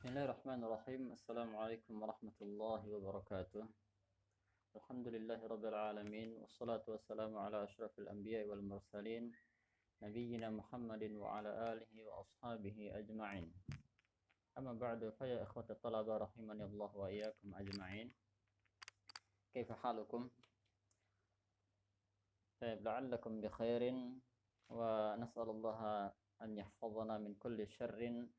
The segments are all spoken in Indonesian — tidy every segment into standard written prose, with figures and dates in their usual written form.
Bismillahirrahmanirrahim. Assalamualaikum warahmatullahi wabarakatuh. Alhamdulillahi rabbil alamin. Wassalatu wassalamu ala asyrafil anbiya'i wal mursalin. Nabiyyina Muhammadin wa ala alihi wa ashabihi ajma'in. Amma ba'du fa ya ikhwati talaba rahimani Allah wa iyyakum ajma'in. Kaifa halukum? La'allakum bi khairin wa nas'alullaha an yahfazana min kulli syarrin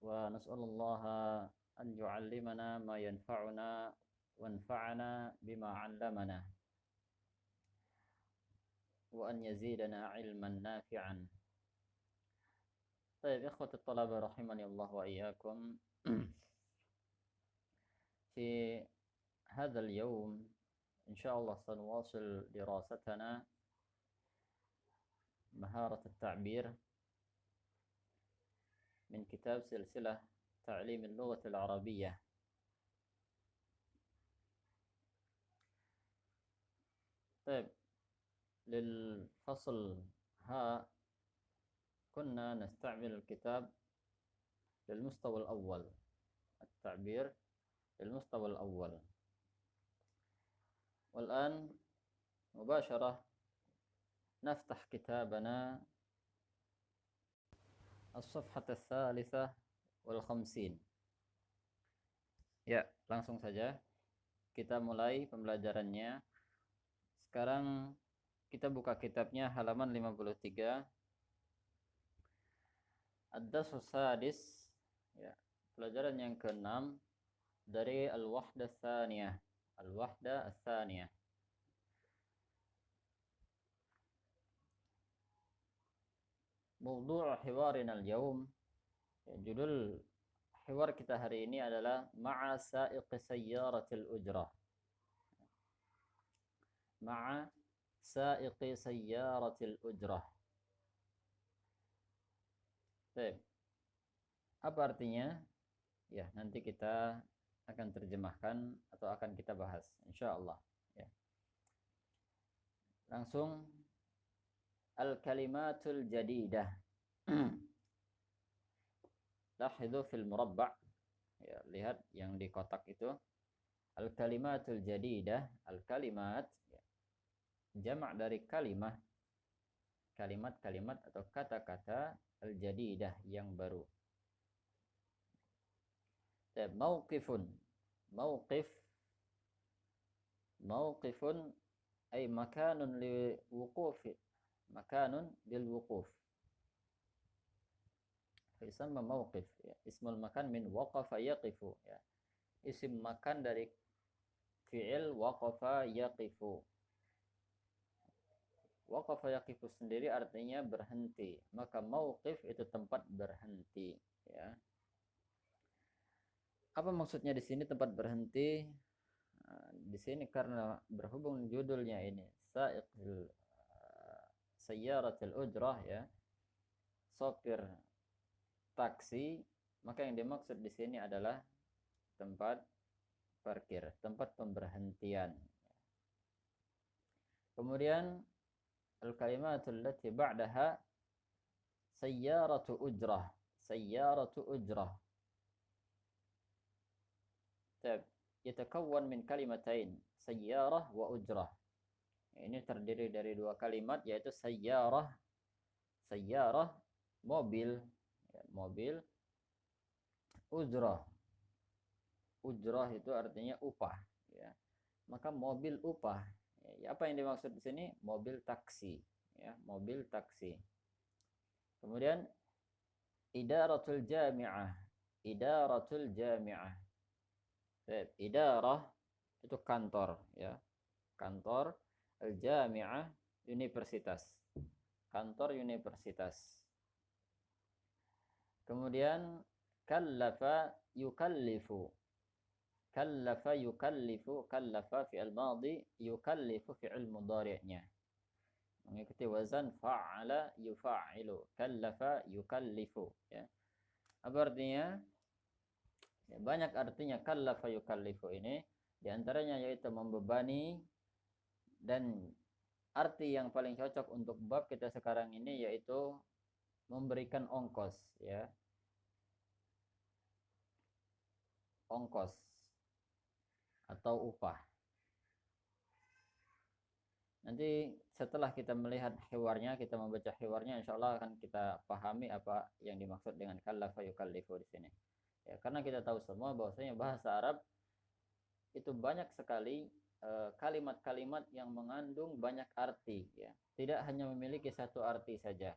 ونسأل الله أن يعلمنا ما ينفعنا وانفعنا بما علمنا وأن يزيدنا علما نافعا. طيب إخوة الطلبة رحمني الله وإياكم، في هذا اليوم إن شاء الله سنواصل دراستنا مهارة التعبير من كتاب سلسلة تعليم اللغة العربية. طيب، للفصل ها كنا نستعمل الكتاب للمستوى الأول، التعبير للمستوى الأول. والآن مباشرة نفتح كتابنا الصفحة الثالثة والخمسين. Ya, langsung saja kita mulai pembelajarannya. Sekarang kita buka kitabnya halaman 53. Ad-Darsus Sadis, ya, pelajaran yang ke-6 dari Al-Wahda Tsaniyah. Al-Wahda Tsaniyah. Mawdu' hiwarina al-yawm, judul hiwar kita hari ini adalah ma'a sa'iqi sayyaratil ujrah. Ma'a sa'iqi sayyaratil ujrah. Baik. Apa artinya? Ya, nanti kita akan terjemahkan atau akan kita bahas insyaallah, ya. Langsung al-kalimatul jadidah. Lahidhu fil murabba', ya, lihat yang di kotak itu. Al-kalimatul jadidah, al-kalimat, ya, jamak dari kalimah, kalimat-kalimat atau kata-kata al-jadidah yang baru. Mauqifun, mauqif, mauqifun ay makanun li wuqufi, makanun lil wuquf. Yusamma mauqif, ya, ismul makan min waqafa yaqifu, ya. Isim makan dari fi'il waqafa yaqifu. Waqafa yaqifu sendiri artinya berhenti, maka mauqif itu tempat berhenti, ya. Apa maksudnya di sini tempat berhenti? Nah, di sini karena berhubung judulnya ini sa'iqul sayyaratul ujrah, ya, sopir taksi, maka yang dimaksud di sini adalah tempat parkir, tempat pemberhentian. Kemudian al-kalimatul lati ba'daha sayyaratu ujrah, sayyaratu ujrah. Yatakawwan min kalimatain, sayyarah wa ujrah. Ini terdiri dari dua kalimat, yaitu sayyarah, sayyarah mobil, ya, mobil, ujrah, ujrah itu artinya upah, ya. Maka mobil upah, ya, apa yang dimaksud di sini? Mobil taksi, ya, mobil taksi. Kemudian idaratul jami'ah, idaratul jami'ah. Idarah itu kantor, ya, kantor. Al-jami'ah universitas, kantor universitas. Kemudian kallafa yukallifu, kallafa yukallifu, kallafa fi'il madhi, yukallifu fi'il mudhari'nya, mengikuti wazan fa'ala yufa'ilu, kallafa yukallifu, ya. Apa artinya? Ya, banyak artinya kallafa yukallifu ini, diantaranya yaitu membebani, dan arti yang paling cocok untuk bab kita sekarang ini yaitu memberikan ongkos, ya. ongkos atau upah. Nanti setelah kita melihat hiwarnya, kita membaca hiwarnya, insya Allah akan kita pahami apa yang dimaksud dengan kallafa yukallifu di sini. Ya, karena kita tahu semua bahwasanya bahasa Arab itu banyak sekali kalimat-kalimat yang mengandung banyak arti, ya. Tidak hanya memiliki satu arti saja.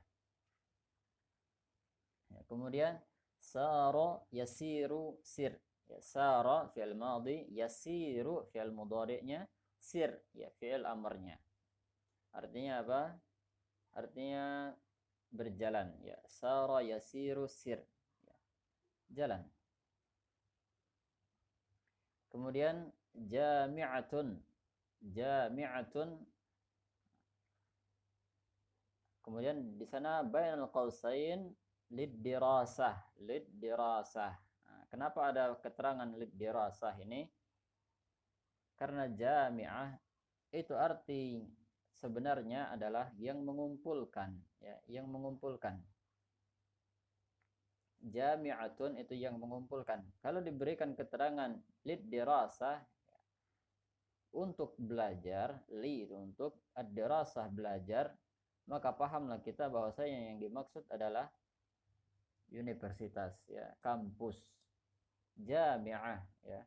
Ya, kemudian sara yasiru sir. Ya, sara fi'il madhi, yasiru fi'il mudhari'nya, sir ya fi'il amrnya. Artinya apa? Artinya berjalan, ya. Sara yasiru sir, ya. Jalan. Kemudian jami'atun, jami'atun. Kemudian di sana bainal qausain lid-dirasah, lid-dirasah. Nah, kenapa ada keterangan lid-dirasah ini? Karena jami'ah itu arti sebenarnya adalah yang mengumpulkan, ya, yang mengumpulkan. Jami'atun itu yang mengumpulkan. Kalau diberikan keterangan lid dirasah, untuk belajar, li itu untuk, ad-dirasah belajar, maka pahamlah kita bahwasanya yang dimaksud adalah universitas, ya, kampus, jami'ah, ya.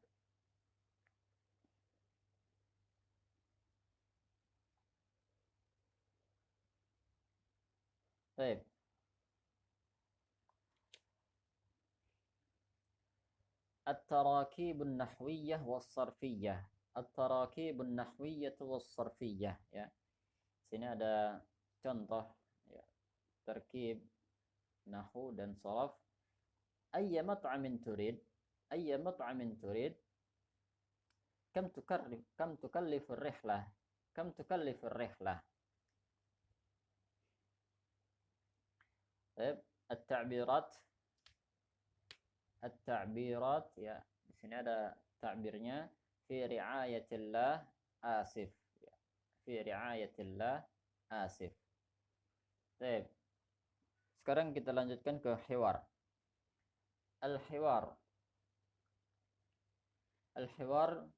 Baik. At-tarakibun nahwiyah was-sarfiyah. At-tarakibun nahwiyah was-sarfiyah, ya. Sini ada contoh, ya, terkib nahwu dan sharaf. Ayya mat'amin turid, ayya mat'amin turid, kam tukallifu ar-rihlah, kam tukallifu ar-rihlah. Baik, at-ta'birat, at-ta'birat, ya. Di sini ada ta'birnya, fi ri'ayatillah asif, ya. Fi ri'ayatillah asif. Baik. Sekarang kita lanjutkan ke hiwar. Al-hiwar. Al-hiwar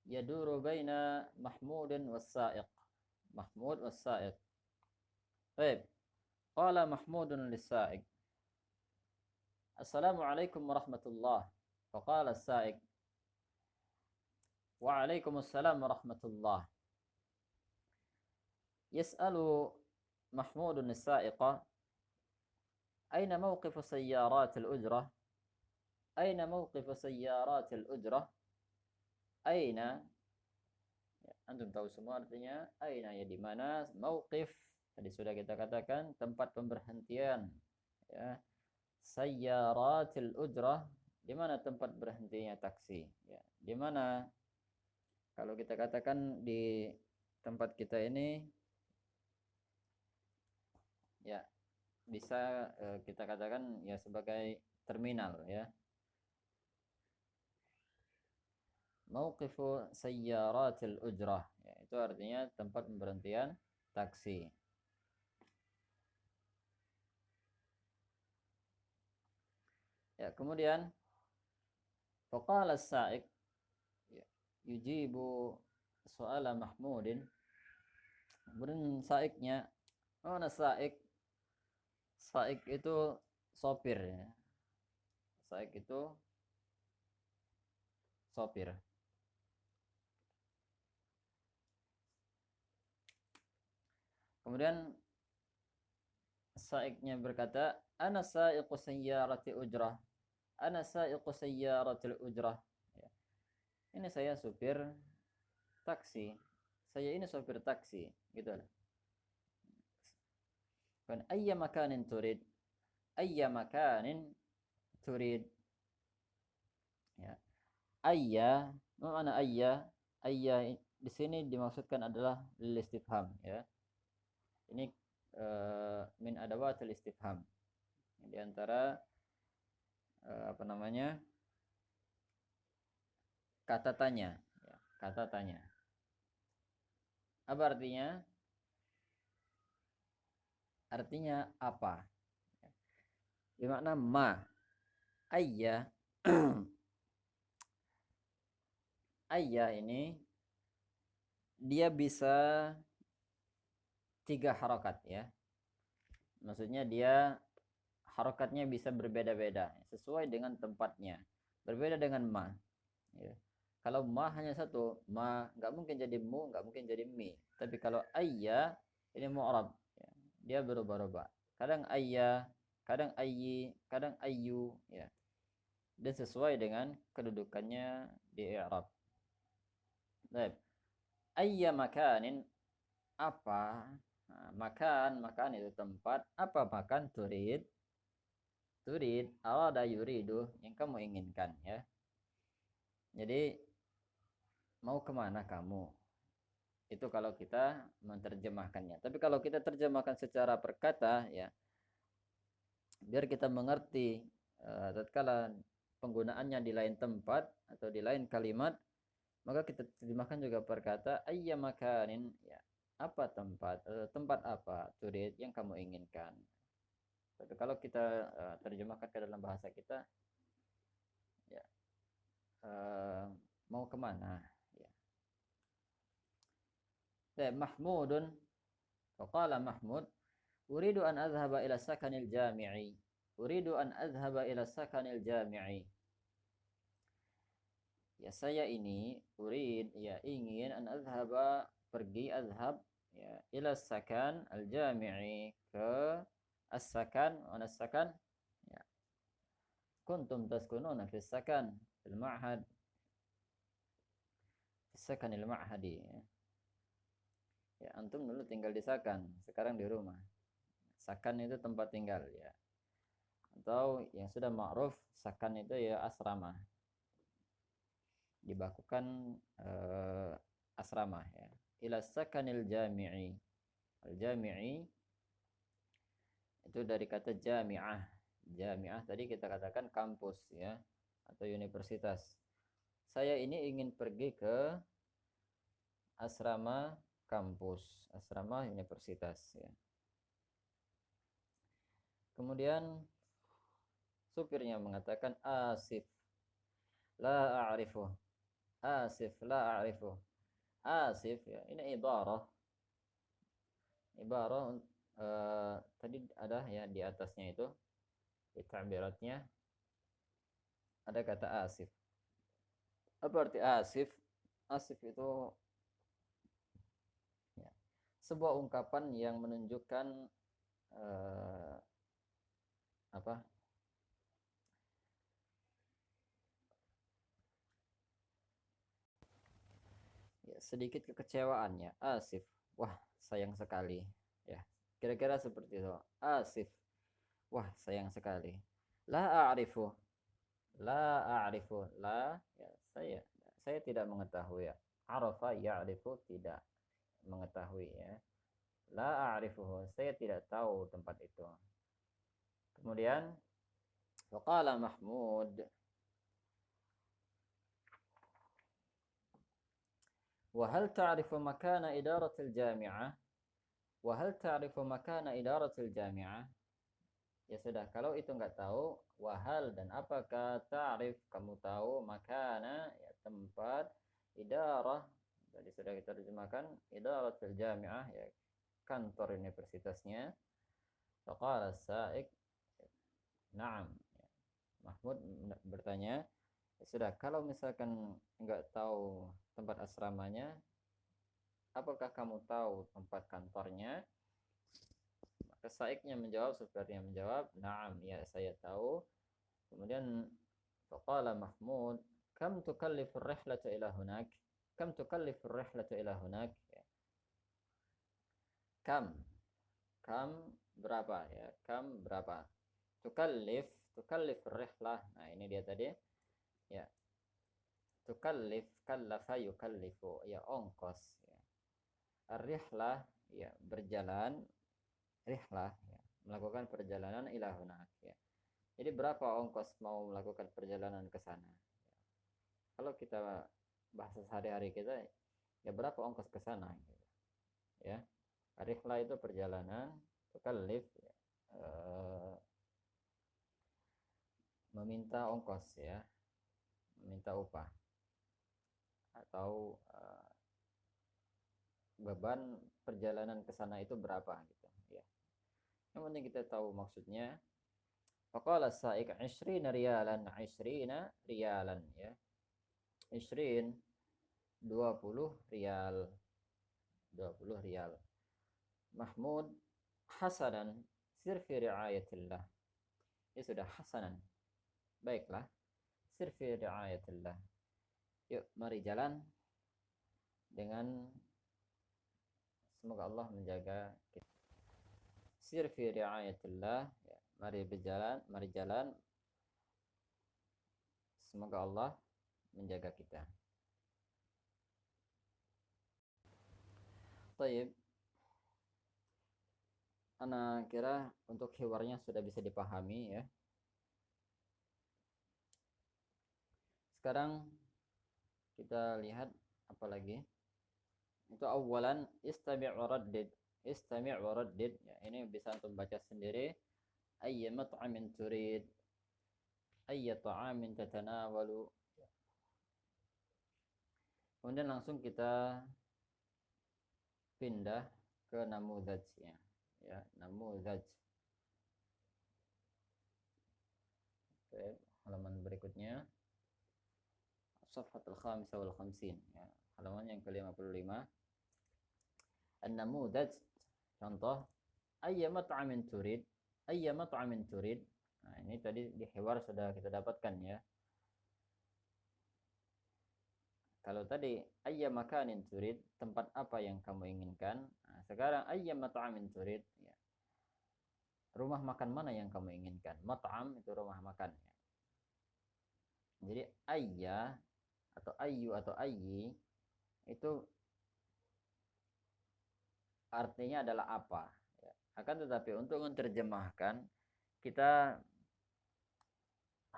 yaduru baina Mahmudin was-sa'iq. Mahmud was-sa'iq. Baik. Qala Mahmudun lis-sa'iq. Assalamualaikum warahmatullah. Faqala as-sa'iq. Waalaikumsalam warahmatullah. Yas'alu Mahmudun as-sa'iqa. أين موقف سيارات الأجرة؟ أين موقف سيارات الأجرة؟ أين، ya, antum tahu semua artinya aina, ya, di mana. Mauqif tadi sudah kita katakan tempat pemberhentian, ya. Sayyaratil ujrah, di mana tempat berhentinya taksi, ya. Di mana kalau kita katakan di tempat kita ini, ya, bisa kita katakan, ya, sebagai terminal, ya. Mauqifu sayyaratil ujrah, ya, itu artinya tempat pemberhentian taksi. Ya, kemudian faqala as-sa'iq, ya, yujibu su'ala Mahmudin. Kemudian sa'iqnya, mana sa'iq? Sa'iq itu sopir, ya. Sa'iq itu sopir. Kemudian sa'iqnya berkata, ana sa'iqu sayyarati ujrah. Ana sa'iqu sayyaratil ujrah. Ya. Ini saya supir taksi. Saya ini supir taksi, gitu. Kan ayya makanin turid? Ayya makanin turid? Ya. Ayya, mana ayya? Ayya di sini dimaksudkan adalah lil istifham, ya. Ini min adawatil istifham. Di antara apa namanya? Kata tanya, ya, kata tanya. Apa artinya? Artinya apa? Bermakna ma. ayya ayya ini dia bisa 3 harokat ya. Maksudnya dia harokatnya bisa berbeda-beda sesuai dengan tempatnya. Berbeda dengan ma. Ya. Kalau ma hanya satu, ma nggak mungkin jadi mu, nggak mungkin jadi mi. Tapi kalau ayya ini mu'rab, ya. Dia berubah-ubah. Kadang ayya, kadang ayyi, kadang ayyu, ya. Dan sesuai dengan kedudukannya di i'rab. Baik. Ayya makanin apa? Nah, makan itu tempat. Apa makan? Turid, arada yuridu yang kamu inginkan ya. Jadi mau kemana kamu? Itu kalau kita menerjemahkannya. Tapi kalau kita terjemahkan secara perkata ya, biar kita mengerti tatkala penggunaannya di lain tempat atau di lain kalimat, maka kita terjemahkan juga perkata ayya makanin ya. Apa tempat? Tempat apa? Turid yang kamu inginkan. Tapi kalau kita terjemahkan ke dalam bahasa kita ya, mau kemana ya. Mahmudun faqala Mahmud uridu an adhhaba ila sakanil jami'i uridu an adhhaba ila sakanil jami'i ya saya ini urid ya ingin an adhhaba pergi adhhab ya ila sakan al jami'i ke as-sakan wa as-sakan ya kuntum taskununa fi sakan fil ma'had fi sakanil ma'hadi ya antum dulu tinggal di sakan sekarang di rumah. Sakan itu tempat tinggal ya. Atau yang sudah ma'ruf sakan itu ya asrama. Dibakukan asrama ya. Ila sakanil jami'i. Al-jami'i itu dari kata jami'ah. Jami'ah tadi kita katakan kampus ya atau universitas. Saya ini ingin pergi ke asrama kampus, asrama universitas ya. Kemudian supirnya mengatakan asif la a'rifu. Asif la a'rifu. Asif ya, ini ibarah tadi ada ya di atasnya itu di ta'biratnya ada kata asif. Apa arti asif? Asif itu ya, sebuah ungkapan yang menunjukkan apa ya, sedikit kekecewaannya. Asif, wah sayang sekali ya, kira-kira seperti itu. Asif, wah sayang sekali. La a'rifu, la a'rifu, la ya, saya tidak mengetahui ya. Arafa ya'rifu tidak mengetahui ya. La a'rifuhu, saya tidak tahu tempat itu. Kemudian faqala Mahmud wa hal ta'rifu makana idaratil jami'ah? Wa hal ta'rifu makana idaratil jami'ah? Ya sudah, kalau itu enggak tahu, wahal dan apakah ta'rif kamu tahu makana ya tempat idarah tadi sudah kita terjemahkan idaratul jami'ah ya kantor universitasnya. Faqala as-sa'iq na'am. Mahmud bertanya, ya sudah kalau misalkan enggak tahu tempat asramanya, apakah kamu tahu tempat kantornya? Maka saiknya menjawab, supirnya menjawab, na'am, ya saya tahu. Kemudian faqala Mahmud, kam tukallifu ar-rihlatu ila hunak? Kam tukallifu ar-rihlatu ila hunak? Ya. Kam berapa ya? Kam berapa? Tukallif ar-rihlah. Nah, ini dia tadi. Ya. Tukallif kallafa yukallifu, ya ongkos ya. Ar-rihlah ya berjalan, rihlah ya, melakukan perjalanan ila hunak ya. Jadi berapa ongkos mau melakukan perjalanan ke sana? Ya. Kalau kita bahasa sehari-hari kita ya berapa ongkos ke sana gitu. Ya. Rihlah itu perjalanan, tukallif ya, meminta ongkos ya, meminta upah atau beban perjalanan ke sana itu berapa gitu ya. Yang penting kita tahu maksudnya. Faqala as-sa'iq 20 riyalan, 20 riyalan ya. 20 20 rial. 20 rial. Mahmud hasanan sir fi riayatillah. Ya sudah, hasanan. Baiklah. Sir fi riayatillah. Yuk mari jalan dengan semoga Allah menjaga kita. Sir fi riayatillah ya. Mari berjalan, mari jalan. Semoga Allah menjaga kita. Baik. Ana kira untuk hiwarnya sudah bisa dipahami ya. Sekarang kita lihat apa lagi? Itu awalan istami' wa raddid. Istami' wa raddid ya, ini bisa antum baca sendiri. Ayya mat'amin turid. Ayya ta'amin tatanawalu. Kemudian langsung kita pindah ke namudaj ya, namudaj. Oke, halaman berikutnya Safhatul Khamisah wal Khamsin ya, halaman yang ke-55. An-namudaj, contoh ayya mat'amin turid, ayya mat'amin turid. Nah, ini tadi di hiwar sudah kita dapatkan ya. Kalau tadi ayya makanin turid, tempat apa yang kamu inginkan. Nah, sekarang ayya mat'amin turid ya. Rumah makan mana yang kamu inginkan? Mat'am itu rumah makan ya. Jadi ayya atau ayyu atau ayyi itu artinya adalah apa ya. Akan tetapi untuk menerjemahkan kita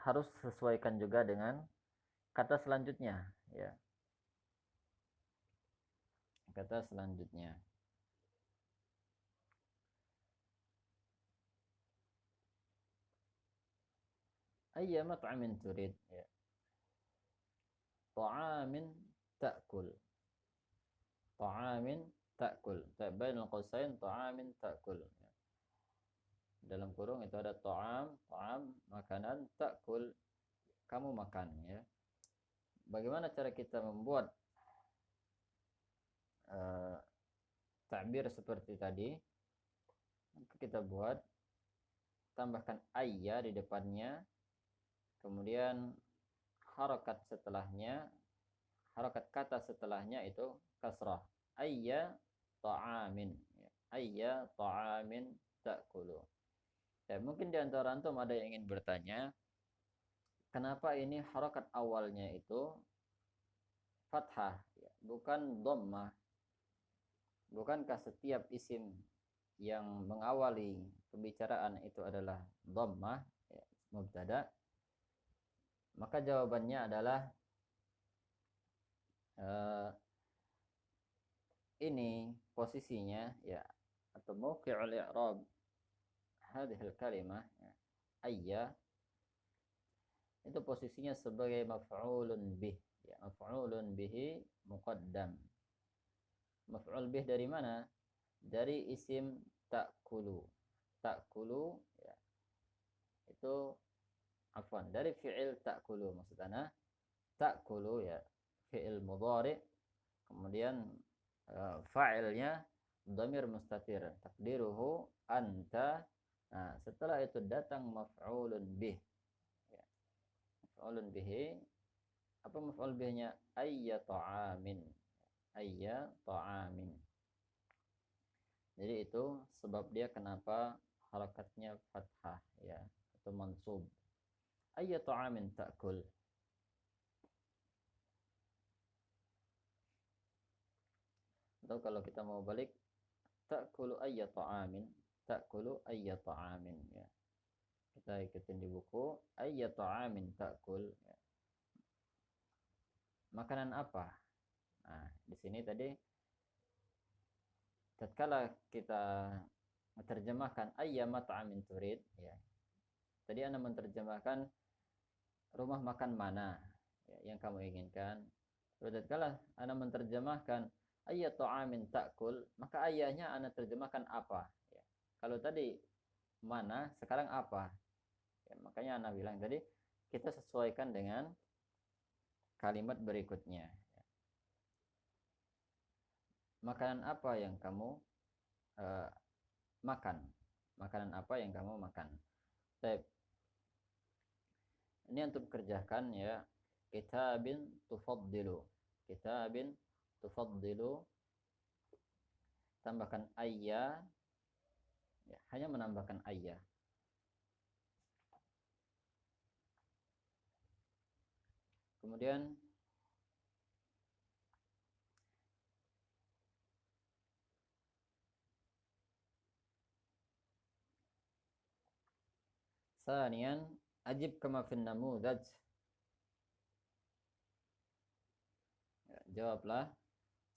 harus sesuaikan juga dengan kata selanjutnya ya. Kata selanjutnya. Ayya mat'amin turid ya. Ta'amin ta'kul. Ta'amin ta'kul. Bainal qausain ta'amin ta'kul. Ya. Dalam kurung itu ada ta'am, ta'am makanan, ta'kul kamu makan ya. Bagaimana cara kita membuat takbir seperti tadi? Kita buat tambahkan ayya di depannya, kemudian harakat setelahnya, harakat kata setelahnya itu kasrah. Ayya ta'amin ya. Ayya ta'amin ta'kulu ya. Mungkin di antara antum ada yang ingin bertanya, kenapa ini harakat awalnya itu fathah ya, bukan dhammah? Bukankah setiap isim yang mengawali pembicaraan itu adalah dhammah ya, mubtada? Maka jawabannya adalah ini posisinya ya, atau mauqi'ul i'rab hadhil kalimah ya, ayya itu posisinya sebagai maf'ulun bih ya, maf'ulun bihi muqaddam. Maf'ul bih dari mana? Dari isim ta'kulu. Ta'kulu ya, itu afwan dari fi'il ta'kulu, maksudnya ta'kulu ya, fi'il mudhari, kemudian fa'ilnya dhamir mustatir takdiruhu anta. Nah, setelah itu datang maf'ulun bih ya. Maf'ulun bihi, apa maf'ul bihnya? Ayya ta'amin, ayya ta'amin. Jadi itu sebab dia kenapa harakatnya fathah ya, atau mansub. Ayya ta'amin ta'kul. Atau kalau kita mau balik, ta'kulu ayya ta'amin, ta'kulu ayya ta'amin ya. Kita ikutin di buku, ayya ta'amin ta'kul ya. Makanan apa? Nah, di sini tadi tatkala kita menerjemahkan ayya mat'amin turid ya. Tadi Anda menerjemahkan rumah makan mana ya, yang kamu inginkan. Tatkala ana menerjemahkan ayat ta'amin ta'kul, maka ayahnya ana terjemahkan apa ya. Kalau tadi mana, sekarang apa ya, makanya ana bilang tadi kita sesuaikan dengan kalimat berikutnya. Makanan apa yang kamu uh, makan? Makanan apa yang kamu makan? Baik. Ini untuk kerjakan ya. Kitabin tufaddilu. Kitabin tufaddilu. Tambahkan ayya. Ya, hanya menambahkan ayya. Kemudian ثانيا أجب كما في النموذج. Ya, jawablah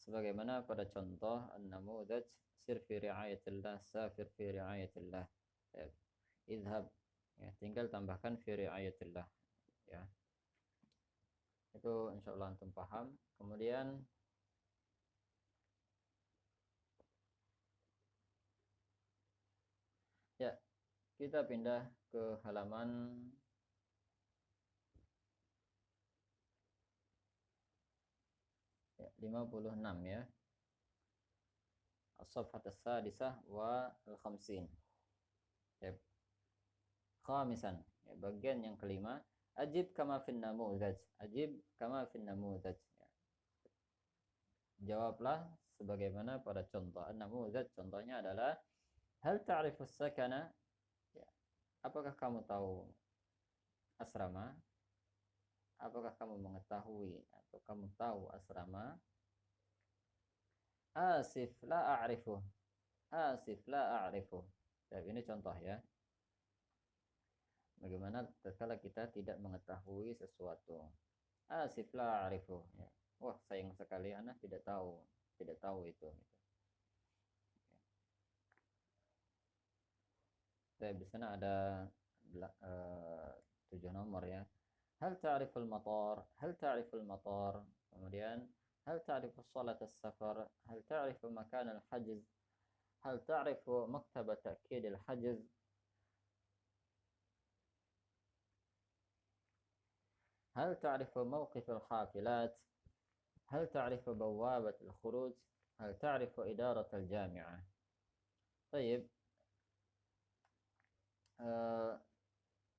sebagaimana pada contoh an-namudaj, sir fi riayatillah, safir fi riayatillah. Ya, idhab, ya, tinggal tambahkan fi riayatillah ya. Itu insyaallah antum paham. Kemudian ya, kita pindah ke halaman 56 ya. As-safhat as-sadisah wa al-khamsin. Ya. Khamisan, ya, bagian yang kelima, ajib kama fin namudaj. Ajib kama fin namudaj. Ya. Jawablah sebagaimana pada contoh. An-namudaj contohnya adalah hal ta'rifus sakana? Ya. Apakah kamu tahu asrama? Apakah kamu mengetahui atau kamu tahu asrama? Asif la a'rifu. Asif la a'rifu. Ya, ini contoh ya. Bagaimana tatkala kita tidak mengetahui sesuatu. Asif la a'rifu. Ya. Wah, sayang sekali anak tidak tahu itu. Saya di sana ada 7 nomor ya. Hal ta'riful matar? Hal ta'riful matar? Kemudian hal ta'rifu salat as-safar? Hal ta'rifu makan al-hajz? Hal ta'rifu maktabat ta'kid al-hajz? هل تعرف موقف الحافلات؟ هل تعرف بوابة الخروج؟ هل تعرف إدارة الجامعة؟ طيب.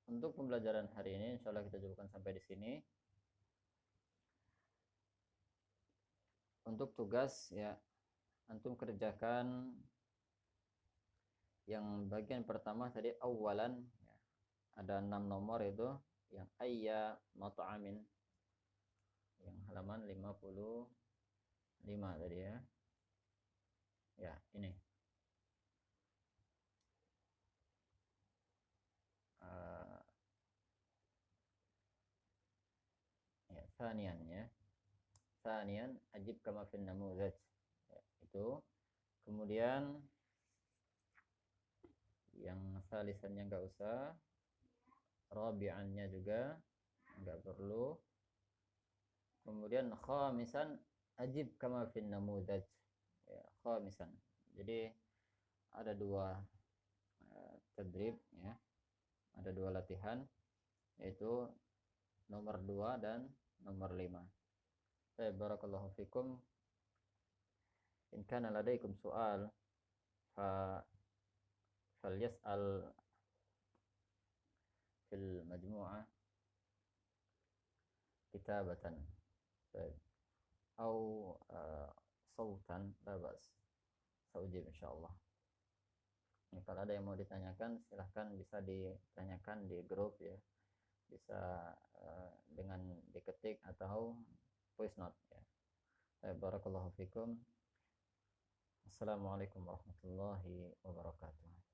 Untuk pembelajaran hari ini insya Allah kita cukupkan sampai di sini. Untuk tugas ya, antum kerjakan yang bagian pertama tadi awalan ya, ada 6 nomor itu, yang ayya mat'amin, yang halaman 55 tadi ya. Ya, ini. Ya, thanian ya. Thanian ajib kama fin namuzaj. Ya, itu. Kemudian yang salisannya enggak usah. Rabi'annya juga enggak perlu. Kemudian khamisan ajib kama fin namuzaj. Ya, khamisan. Jadi ada 2 tadrib ya. Ada 2 latihan, yaitu nomor 2 dan nomor 5. Barakallahu fikum. In kana ladaikum soal falyas'al fil majmu'ah kitabatan atau sautan, la bas. Saujib insyaallah. Kalau ada yang mau ditanyakan silahkan bisa ditanyakan di grup ya, bisa dengan diketik atau voice note ya. Barakallahu fikum. Assalamualaikum warahmatullahi wabarakatuh.